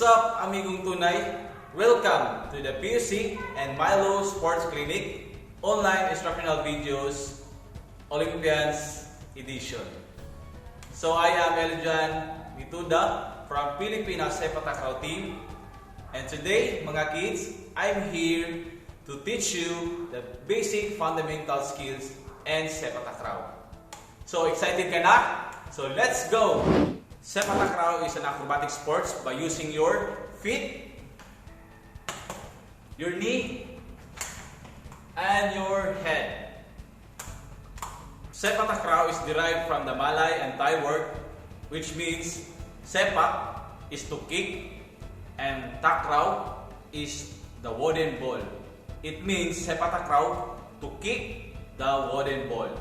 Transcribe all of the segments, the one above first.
What's up, amigong tunay? Welcome to the PUC and Milo Sports Clinic online instructional videos Olympians edition. So I am Elijan Mituda from Pilipinas Sepak Takraw team, and today, mga kids, I'm here to teach you the basic fundamental skills and Sepak Takraw. So excited ka na? So let's go! Sepak Takraw is an acrobatic sports by using your feet, your knee, and your head. Sepak Takraw is derived from the Malay and Thai word, which means sepak is to kick and takraw is the wooden ball. It means Sepak Takraw to kick the wooden ball.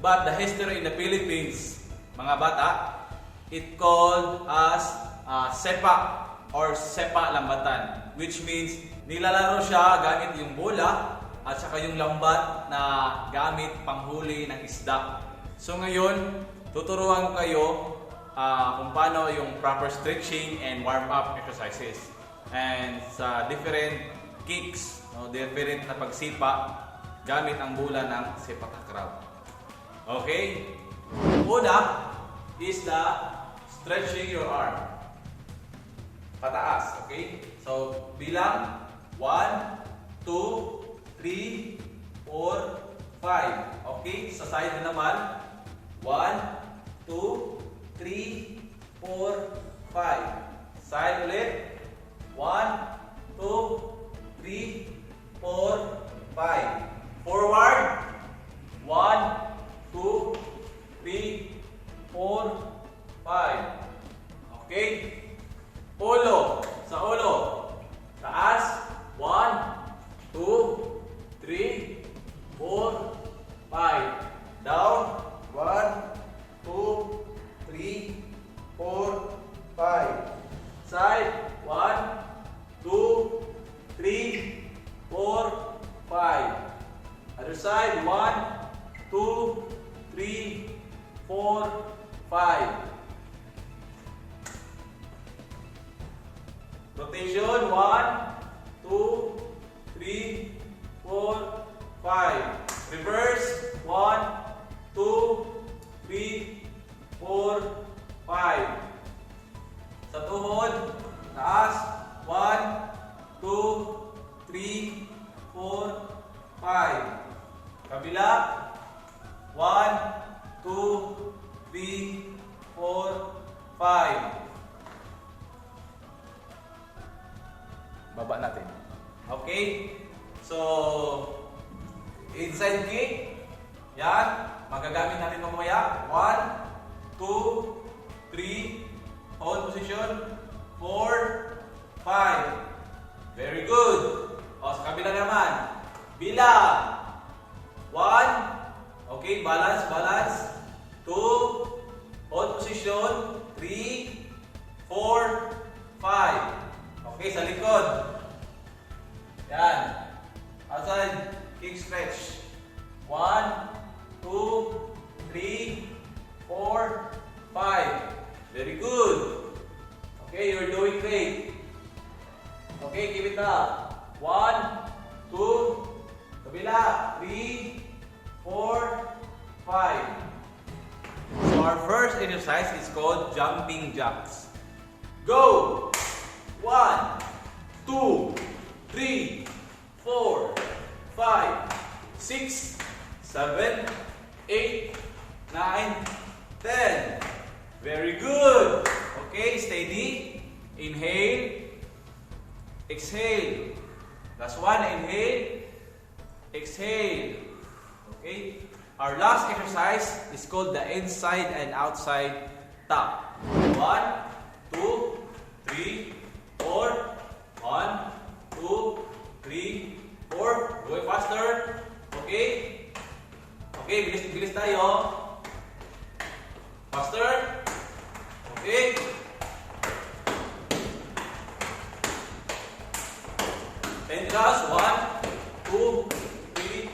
But the history in the Philippines, mga bata, it called as sepak or sepak lambatan, which means nilalaro siya gamit yung bola at saka yung lambat na gamit panghuli ng isda. So ngayon, tuturuan ko kayo kung paano yung proper stretching and warm-up exercises and sa different kicks, different na pagsipa gamit ang bola ng Sepak Takraw. Okay? Una is the stretching your arm. Pataas, okay? So, bilang 1, 2, 3, 4, 5. Okay? Sa side naman, 1, 2, 3, 4, 5. Side ulit, 1, 2, 3, 4, 5. Forward, 1, 2, 3, 4, 5. Okay? Ulo. Sa ulo. Taas. 1, 2, 3, 4, 5. Down. 1, 2, 3, 4, 5. Side. 1, 2, 3, 4, 5. Other side. 1, 2, 3, 4, 5. Rotation 1, 2, 3, 4, 5. Reverse 1, 2, 3, 4, 5. Sa tuhod, taas 1, 2, 3, 4, 5. Kabila 1, 2, 3, 4, 5. Baba natin. Okay? So, inside kick. Yan. Magagamit natin mamaya. 1, 2, 3. Hold position. 4, 5. Very good. O, sa kabila naman. Bilang. 1. Okay, balance, balance. 2. Hold position. 3, 4, 5. Okay, sa likod. Yan. Outside, kick stretch. 1, 2, 3, 4, 5. Very good. Okay, you're doing great. Okay, give it up. 1, 2, kabila. 3, 4, 5. So our first exercise is called jumping jacks. Go! 1, 2, 3, 4, 5, 6, 7, 8, 9, 10. Very good. Okay, steady. Inhale. Exhale. Last one, inhale. Exhale. Okay. Our last exercise is called the inside and outside tap. 1, 2, 3, 4, 1, 2, 3, 4. Go faster. Okay? Okay, bilis tayo. Faster. Okay? Ten counts. 1, 2, 3,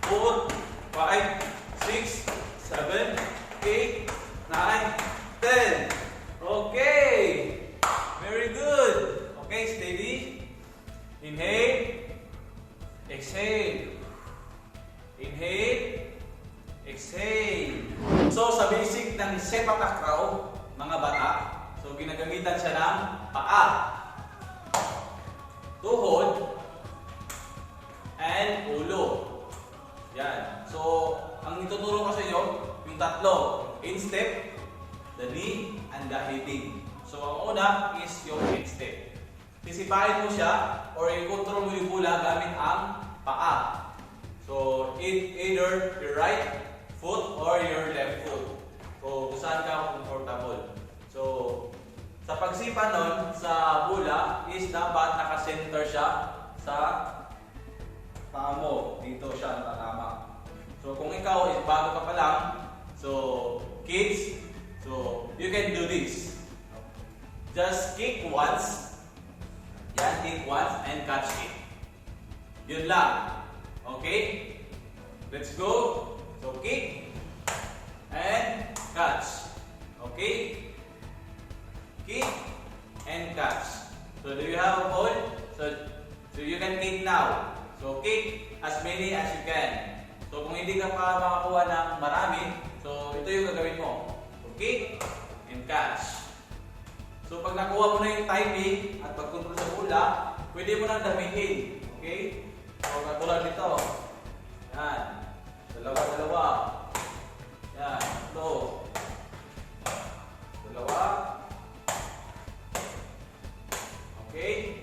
4, 5, 6, 7, 8, 9, 10. Okay. Very good. Inhale. Exhale. So sa basic ng sepak takraw, mga bata, so ginagamitan siya ng paa, tuhod, and ulo. Yan. So ang ituturo ko sa inyo, yung tatlo, instep, the knee, and the hitting. So ang una is yung instep. Sisipain mo siya or i-control mo yung bola gamit ang paa. So either your right foot or your left foot. So kung saan ka comfortable. So sa pagsipa nun sa bola is dapat naka-center siya sa paa mo. Dito siya nakatama. So kung ikaw is bago ka pa lang, so kids, so you can do this. Just kick once. Yan, kick once and catch it. Yun lang. Okay? Let's go. So kick and catch. Okay? Kick and catch. So do you have a ball? So you can kick now. So kick as many as you can. So kung hindi ka pa makakuha ng marami, so ito yung gagawin mo. So kick and catch. So pag nakuha mo na yung timing at pag-control sa bola, pwede mo nang damihin. Okay? So katulad nito. Yan. Dalawa. Yan. Ito. Dalawa. Okay?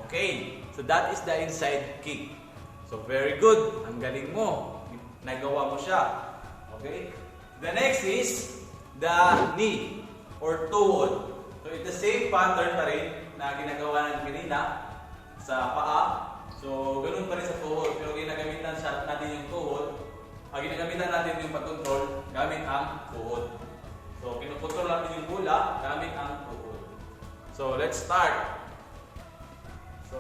Okay. So that is the inside kick. So very good. Ang galing mo. Nagawa mo siya. Okay? The next is the knee or tuhod. So it's the same pattern pa rin na ginagawa natin kanina sa paa. So ganoon pa rin sa tuhod. Pero ginagamitan natin yung tuhod. Ginagamitan natin yung pag-control gamit ang tuhod. So kinukontrol natin yung bola gamit ang tuhod. So let's start. So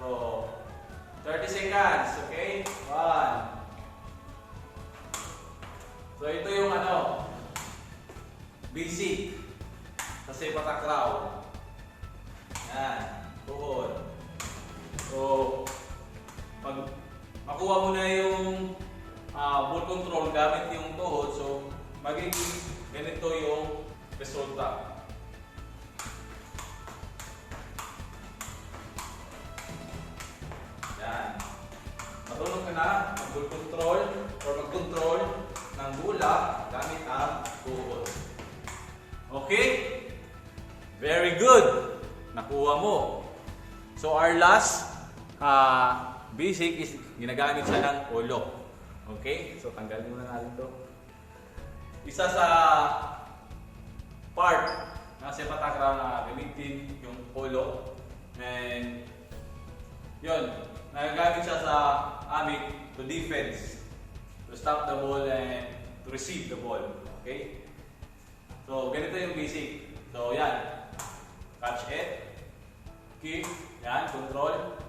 30 seconds. Okay? 1. So ito yung basic sa sepak takraw. Yan, tuhod. So pag makuha mo na yung ball control gamit yung tuhod, so magiging ganito yung resulta. Yan. Marunong ka na mag-ball control or mag-control ng bola gamit ang tuhod. Okay? Very good! Nakuha mo. So our last basic is ginagamit siya ng ulo. Okay? So tanggalin muna natin ito. Isa sa part ng sepak takraw na gamitin yung ulo. And yun, nagagamit siya sa amin to defense, to stop the ball and to receive the ball. Okay? So ganito yung basic. So yan, catch it, kick, yan, control.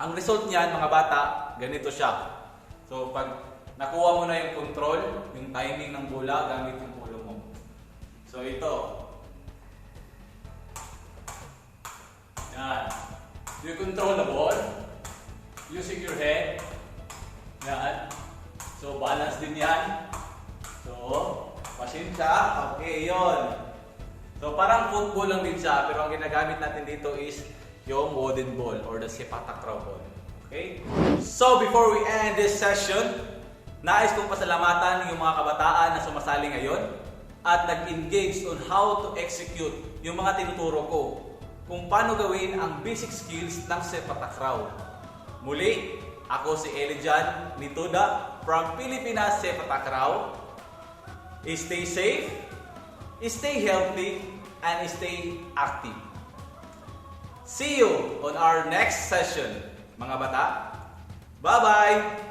Ang result niyan mga bata, ganito siya. So pag nakuha mo na yung control, yung timing ng bola gamit yung ulo mo. So ito. Yan. You control the ball using your head. Yan. So balance din yan. So, pasensya. Okay, yon. So parang football lang din siya, pero ang ginagamit natin dito is yung wooden ball or the sepak takraw ball. Okay? So before we end this session, nais kong pasalamatan yung mga kabataan na sumasali ngayon at nag-engage on how to execute yung mga tinuturo ko kung paano gawin ang basic skills ng sepak takraw. Muli, ako si Elijan Nituda from Pilipinas Sepak Takraw. Stay safe, stay healthy, and stay active. See you on our next session, mga bata. Bye-bye!